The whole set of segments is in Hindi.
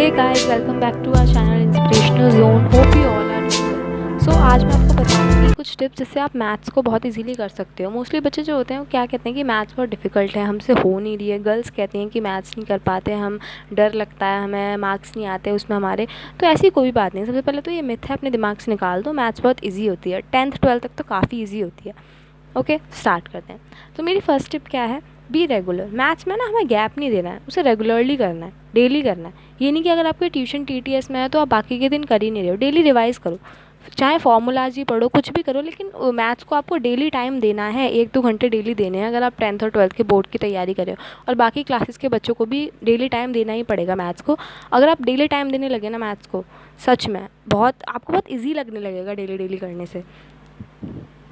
Hey guys, welcome back to our channel inspirational zone. Hope you all are doing. So आज मैं आपको बताऊंगी कुछ टिप्स जिससे आप मैथ्स को बहुत इजीली कर सकते हो। मोस्टली बच्चे जो होते हैं वो क्या कहते हैं कि मैथ्स बहुत डिफिकल्ट है, हमसे हो नहीं रही है। गर्ल्स कहती हैं कि मैथ्स नहीं कर पाते हम, डर लगता है, हमें मार्क्स नहीं आते उसमें हमारे। तो ऐसी कोई बात नहीं। सबसे पहले तो ये मिथ है अपने दिमाग से निकाल दो, मैथ्स बहुत ईजी होती है। 10th 12th तक तो काफ़ी ईजी होती है। ओके, स्टार्ट करते हैं। तो मेरी फर्स्ट टिप क्या है, बी रेगुलर। मैथ्स में ना हमें गैप नहीं देना है, उसे रेगुलरली करना है, डेली करना है। ये नहीं कि अगर आपके ट्यूशन टीटीएस में है तो आप बाकी के दिन कर ही नहीं रहे हो। डेली रिवाइज करो, चाहे फॉर्मूलाज ही पढ़ो, कुछ भी करो, लेकिन मैथ्स को आपको डेली टाइम देना है। 1-2 घंटे डेली देने हैं अगर आप 10th और 12th के बोर्ड की तैयारी करें हो। और बाकी क्लासेस के बच्चों को भी डेली टाइम देना ही पड़ेगा मैथ्स को। अगर आप डेली टाइम देने लगे ना मैथ्स को, सच में बहुत आपको बहुत ईजी लगने लगेगा डेली डेली करने से।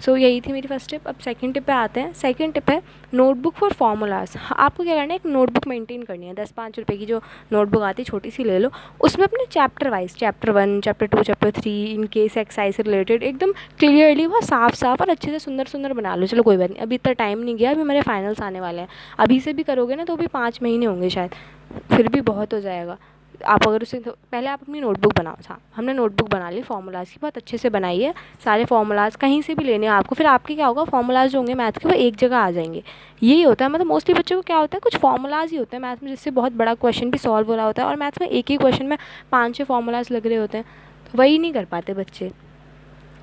यही थी मेरी फर्स्ट टिप। अब सेकंड टिप पे आते हैं। सेकंड टिप है नोटबुक फॉर फार्मूलाज। आपको क्या करना है, एक नोटबुक मेंटेन करनी है। 10-5 रुपये की जो नोटबुक आती है, छोटी सी ले लो। उसमें अपने chapter wise, chapter 1, chapter 2, chapter 3, in case exercise से रिलेटेड एकदम क्लियरली वो साफ साफ और अच्छे से सुंदर सुंदर बना लो। चलो कोई बात नहीं, अभी इतना टाइम नहीं गया, अभी मेरे फाइनल्स आने वाले हैं। अभी से भी करोगे ना तो भी 5 महीने होंगे शायद, फिर भी बहुत हो जाएगा। आप अगर उसे पहले आप अपनी नोटबुक बनाओ। हाँ, हमने नोटबुक बना ली फार्मूलाज की, बहुत अच्छे से बनाई है। सारे फार्मूलाज कहीं से भी लेने हैं आपको, फिर आपके क्या होगा, फार्मूलाज जो होंगे मैथ के वो एक जगह आ जाएंगे। यही होता है, मतलब मोस्टली बच्चों को क्या होता है, कुछ फार्मूलाज ही होते हैं मैथ में, जिससे बहुत बड़ा क्वेश्चन भी सॉल्व हो रहा होता है। और मैथ्स में एक ही क्वेश्चन में 5-6 फार्मूलाज लग रहे होते हैं, तो वही नहीं कर पाते बच्चे।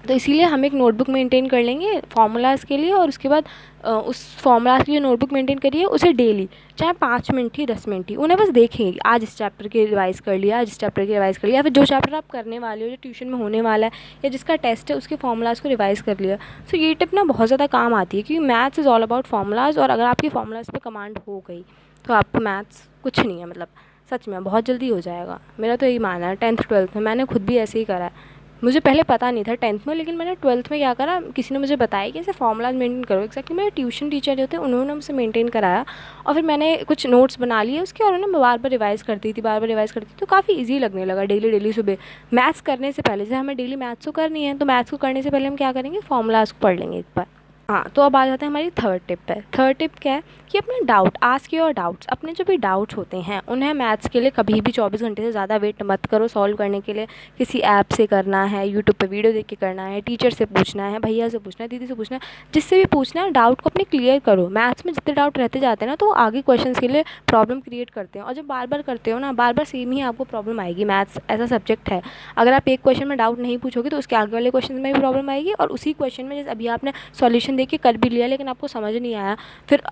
तो इसीलिए हम एक नोटबुक मेंटेन कर लेंगे फार्मूलाज़ के लिए, और उसके बाद उस फार्मूलाज़ की जो नोटबुक मेंटेन करिए उसे डेली, चाहे 5 मिनट ही 10 मिनट ही, उन्हें बस देखेंगे। आज इस चैप्टर की रिवाइज़ कर लिया, आज इस चैप्टर की रिवाइज़ कर लिया, फिर जो चैप्टर आप करने वाले हो, जो ट्यूशन में होने वाला है या जिसका टेस्ट है, उसके फार्मूलाज़ को रिवाइज़ कर लिया। सो ये टिप ना बहुत ज़्यादा काम आती है, क्योंकि मैथ्स इज़ ऑल अबाउट फार्मूलाज़। और अगर आपकी फार्मूलाज़ पे कमांड हो गई तो आपको मैथ्स कुछ नहीं है, मतलब सच में बहुत जल्दी हो जाएगा। मेरा तो यही मानना है। 10th 12th में मैंने खुद भी ऐसे ही करा है। मुझे पहले पता नहीं था 10th में, लेकिन मैंने 12th में क्या करा, किसी ने मुझे बताया कि ऐसे फार्मूलाज मेंटेन करो। एक्जैक्टली मेरे ट्यूशन टीचर जो थे उन्होंने मुझसे मेंटेन कराया, और फिर मैंने कुछ नोट्स बना लिए उसके, और उन्हें मैं बार बार रिवाइज़ करती थी, बार बार रिवाइज़ करती थी। तो काफ़ी ईजी लगने लगा डेली डेली सुबह मैथ्स करने से पहले। जैसे हमें डेली मैथ्स को करनी है, तो मैथ्स को करने से पहले हम क्या करेंगे, फार्मूलाज को पढ़ लेंगे एक बार। हाँ, तो अब आ जाते हैं हमारी थर्ड टिप पे। थर्ड टिप क्या है कि अपने डाउट, आस्क योर डाउट्स। अपने जो भी डाउट्स होते हैं उन्हें मैथ्स के लिए कभी भी 24 घंटे से ज़्यादा वेट मत करो सॉल्व करने के लिए। किसी ऐप से करना है, यूट्यूब पे वीडियो देख के करना है, टीचर से पूछना है, भैया से पूछना है, दीदी से पूछना है, जिससे भी पूछना है, डाउट को अपने क्लियर करो। मैथ्स में जितने डाउट रहते जाते हैं ना, तो वो आगे क्वेश्चन के लिए प्रॉब्लम क्रिएट करते हैं। और जब बार बार करते हो ना, बार बार सेम ही आपको प्रॉब्लम आएगी। मैथ्स ऐसा सब्जेक्ट है, अगर आप एक क्वेश्चन में डाउट नहीं पूछोगे तो उसके आगे वाले क्वेश्चन में भी प्रॉब्लम आएगी। और उसी क्वेश्चन में जैसे अभी आपने सॉल्यूशन देख के कर भी लिया, लेकिन आपको समझ नहीं आया, फिर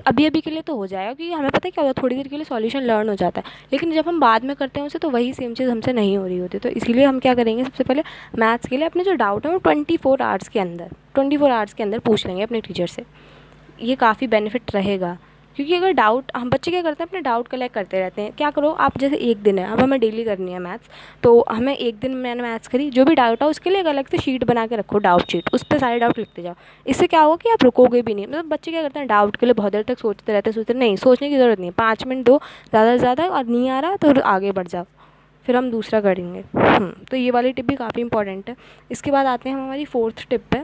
अभी अभी के लिए तो हो जाएगा, क्योंकि हमें पता है क्या होता है, थोड़ी देर के लिए सॉल्यूशन लर्न हो जाता है। लेकिन जब हम बाद में करते हैं उसे, तो वही सेम चीज़ हमसे नहीं हो रही होती। तो इसीलिए हम क्या करेंगे, सबसे पहले मैथ्स के लिए अपने जो डाउट है वो 24 आवर्स के अंदर पूछ लेंगे अपने टीचर से। ये काफ़ी बेनिफिट रहेगा, क्योंकि अगर डाउट, हम बच्चे क्या करते हैं, अपने डाउट कलेक्ट करते रहते हैं। क्या करो आप, जैसे एक दिन है, अब हमें डेली करनी है मैथ्स, तो हमें एक दिन मैंने मैथ्स करी, जो भी डाउट है उसके लिए एक अलग से शीट बना के रखो, डाउट शीट, उस पर सारे डाउट लिखते जाओ। इससे क्या होगा कि आप रुकोगे भी नहीं। मतलब बच्चे क्या करते हैं, डाउट के लिए बहुत देर तक सोचते नहीं, सोचने की ज़रूरत नहीं है। 5 मिनट दो ज़्यादा से ज़्यादा, और नहीं आ रहा तो आगे बढ़ जाओ, फिर हम दूसरा करेंगे। तो ये वाली टिप भी काफ़ी इंपॉर्टेंट है। इसके बाद आते हैं हम हमारी फोर्थ टिप पे,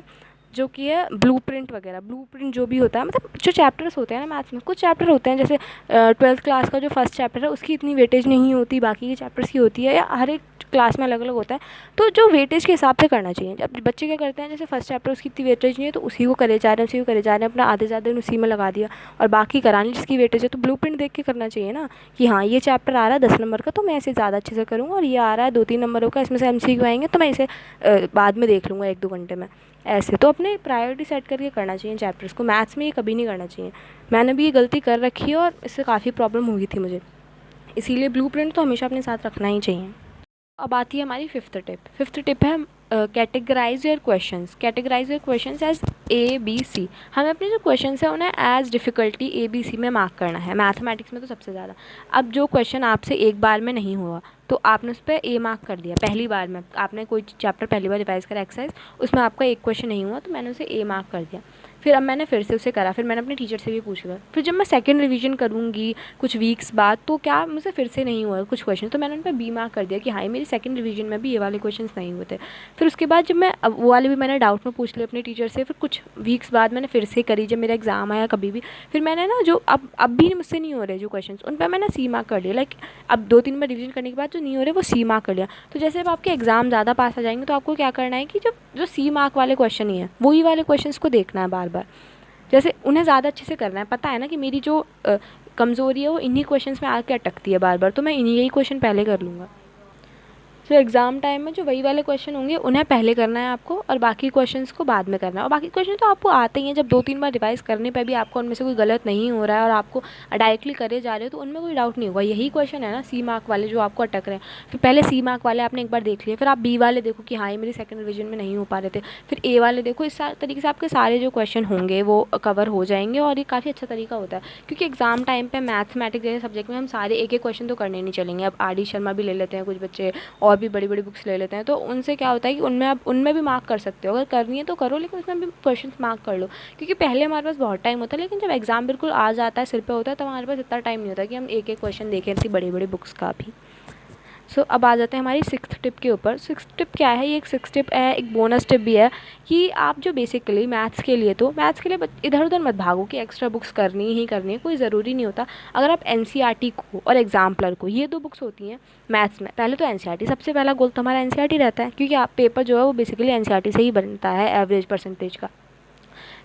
जो कि है ब्लूप्रिंट वगैरह। ब्लूप्रिंट जो भी होता है, मतलब जो चैप्टर्स होते हैं ना मैथ्स में, कुछ चैप्टर होते हैं जैसे 12th क्लास का जो फर्स्ट चैप्टर है उसकी इतनी वेटेज नहीं होती, बाकी के चैप्टर्स की होती है, या हर एक क्लास में अलग अलग होता है। तो जो वेटेज के हिसाब से करना चाहिए। अब बच्चे क्या करते हैं, जैसे फर्स्ट चैप्टर उसकी इतनी वेटेज नहीं है तो उसी को करे जा रहे हैं, उसी को करे जा रहे हैं, अपना आधे ज़्यादा दिन उसी में लगा दिया, और बाकी करानी जिसकी वेटेज है। तो ब्लूप्रिंट देख के करना चाहिए ना, कि हाँ ये चैप्टर आ रहा है 10 नंबर का, तो मैं इसे ज़्यादा अच्छे से करूँगा, और ये आ रहा है 2-3 नंबरों का, इसमें से MCQ आएंगे, तो मैं इसे बाद में देख लूँगा 1-2 घंटे में। ऐसे तो अपने प्रायोरिटी सेट करके करना चाहिए चैप्टर्स को। मैथ्स में ये कभी नहीं करना चाहिए। मैंने भी ये गलती कर रखी है, और इससे काफ़ी प्रॉब्लम हुई थी मुझे। इसीलिए ब्लूप्रिंट तो हमेशा अपने साथ रखना ही चाहिए। अब आती है हमारी फिफ्थ टिप। फिफ्थ टिप है categorise your questions. Categorise your questions as ABC। हमें अपने जो क्वेश्चंस हैं उन्हें एज डिफ़िकल्टी ABC में मार्क करना है, मैथमेटिक्स में तो सबसे ज़्यादा। अब जो क्वेश्चन आपसे एक बार में नहीं हुआ तो आपने उस पर A मार्क कर दिया। पहली बार में आपने कोई चैप्टर पहली बार रिवाइज करा एक्सरसाइज, उसमें आपका एक क्वेश्चन नहीं हुआ तो मैंने उसे A मार्क कर दिया। फिर अब मैंने फिर से उसे करा, फिर मैंने अपने टीचर से भी पूछ लिया। फिर जब मैं सेकंड रिवीजन करूँगी कुछ वीक्स बाद, तो क्या मुझसे फिर से नहीं हुआ कुछ क्वेश्चन, तो मैंने उन पर बी मार्क कर दिया कि हाँ मेरी सेकंड रिवीजन में भी ये वाले क्वेश्चन नहीं हुए थे। फिर उसके बाद जब मैं अब वो वाले भी मैंने डाउट में पूछ लिया अपने टीचर से, फिर कुछ वीक्स बाद मैंने फिर से करी, जब मेरा एग्ज़ाम आया कभी भी, फिर मैंने ना जो अब भी मुझसे नहीं हो रहे जो क्वेश्चन, उन पर मैंने सी मार्क कर दिया। लाइक अब 2-3 बार रिवीजन करने के बाद जो नहीं हो रहे वो सी मार्क कर लिया। तो जैसे अब आपके एग्ज़ाम ज़्यादा पास आ जाएंगे, तो आपको क्या करना है कि जो सी मार्क वाले क्वेश्चन ही हैं वही वाले क्वेश्चंस को देखना है बार बार, जैसे उन्हें ज़्यादा अच्छे से करना है। पता है ना कि मेरी जो कमज़ोरी है वो इन्हीं क्वेश्चंस में आके अटकती है बार बार, तो मैं इन्हीं यही क्वेश्चन पहले कर लूँगा। तो एग्ज़ाम टाइम में जो वही वाले क्वेश्चन होंगे उन्हें पहले करना है आपको, और बाकी क्वेश्चंस को बाद में करना है। और बाकी क्वेश्चन तो आपको आते ही हैं, जब 2-3 बार रिवाइज़ करने पे भी आपको उनमें से कोई गलत नहीं हो रहा है और आपको डायरेक्टली करे जा रहे हो, तो उनमें कोई डाउट नहीं होगा। यही क्वेश्चन है ना सी मार्क वाले जो आपको अटक रहे हैं, फिर पहले सी मार्क वाले आपने एक बार देख लिए, फिर आप बी वाले देखो कि हाँ ये मेरी सेकंड रिवीजन में नहीं हो पा रहे थे, फिर ए वाले देखो। इस तरीके से आपके सारे जो क्वेश्चन होंगे वो कवर हो जाएंगे, और ये काफ़ी अच्छा तरीका होता है, क्योंकि एग्ज़ाम टाइम पे मैथमेटिक्स जैसे सब्जेक्ट में हम सारे एक एक क्वेश्चन तो करने नहीं चलेंगे। अब आर डी शर्मा भी ले लेते हैं कुछ बच्चे, और भी बड़ी बड़ी बुक्स ले लेते हैं, तो उनसे क्या होता है कि उनमें आप उनमें भी मार्क कर सकते हो, अगर करनी है तो करो, लेकिन उसमें भी क्वेश्चन मार्क कर लो, क्योंकि पहले हमारे पास बहुत टाइम होता है, लेकिन जब एग्ज़ाम बिल्कुल आ जाता है, सिर पे होता है, तो हमारे पास इतना टाइम नहीं होता कि हम एक एक क्वेश्चन देखें इतनी बड़ी बड़ी बुक्स का भी। सो अब आ जाते हैं हमारी सिक्स्थ टिप के ऊपर। सिक्स्थ टिप क्या है, ये एक सिक्स टिप है, एक बोनस टिप भी है, कि आप जो बेसिकली मैथ्स के लिए, तो मैथ्स के लिए इधर उधर मत भागो कि एक्स्ट्रा बुक्स करनी ही करनी है, कोई ज़रूरी नहीं होता। अगर आप एनसीईआरटी को और एग्जाम्पलर को, ये 2 बुक्स होती हैं मैथ्स में, पहले तो एनसीईआरटी, सबसे पहला गोल तो हमारा एनसीईआरटी रहता है, क्योंकि आप पेपर जो है वो बेसिकली एनसीईआरटी से ही बनता है एवरेज परसेंटेज का।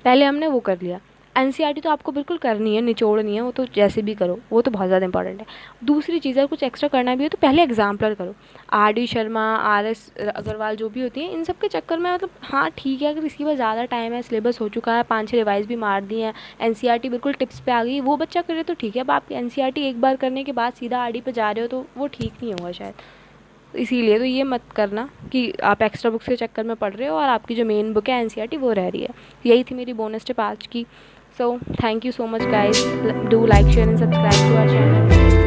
पहले हमने वो कर लिया। एनसीईआरटी तो आपको बिल्कुल करनी है, निचोड़नी है, वो तो जैसे भी करो, वो तो बहुत ज़्यादा इंपॉर्टेंट है। दूसरी चीज़ है, कुछ एक्स्ट्रा करना भी हो तो पहले एग्जाम्पलर करो। R D Sharma, R S Agarwal जो भी होती हैं, इन सब के चक्कर में मतलब हाँ ठीक है, अगर इसकी पास ज़्यादा टाइम है, सिलेबस हो चुका है, 5-6 रिवाइज भी मार दी हैं, एनसीईआरटी बिल्कुल टिप्स पे आ गई, वो बच्चा करे तो ठीक है। अब आप एनसीईआरटी एक बार करने के बाद सीधा आर डी पे जा रहे हो, तो वो ठीक नहीं होगा शायद। इसीलिए तो ये मत करना कि आप एक्स्ट्रा बुक्स के चक्कर में पढ़ रहे हो और आपकी जो मेन बुक है एनसीईआरटी वो रह रही है। यही थी मेरी बोनस टिप आज की। So thank you so much guys, do like share and subscribe to our channel.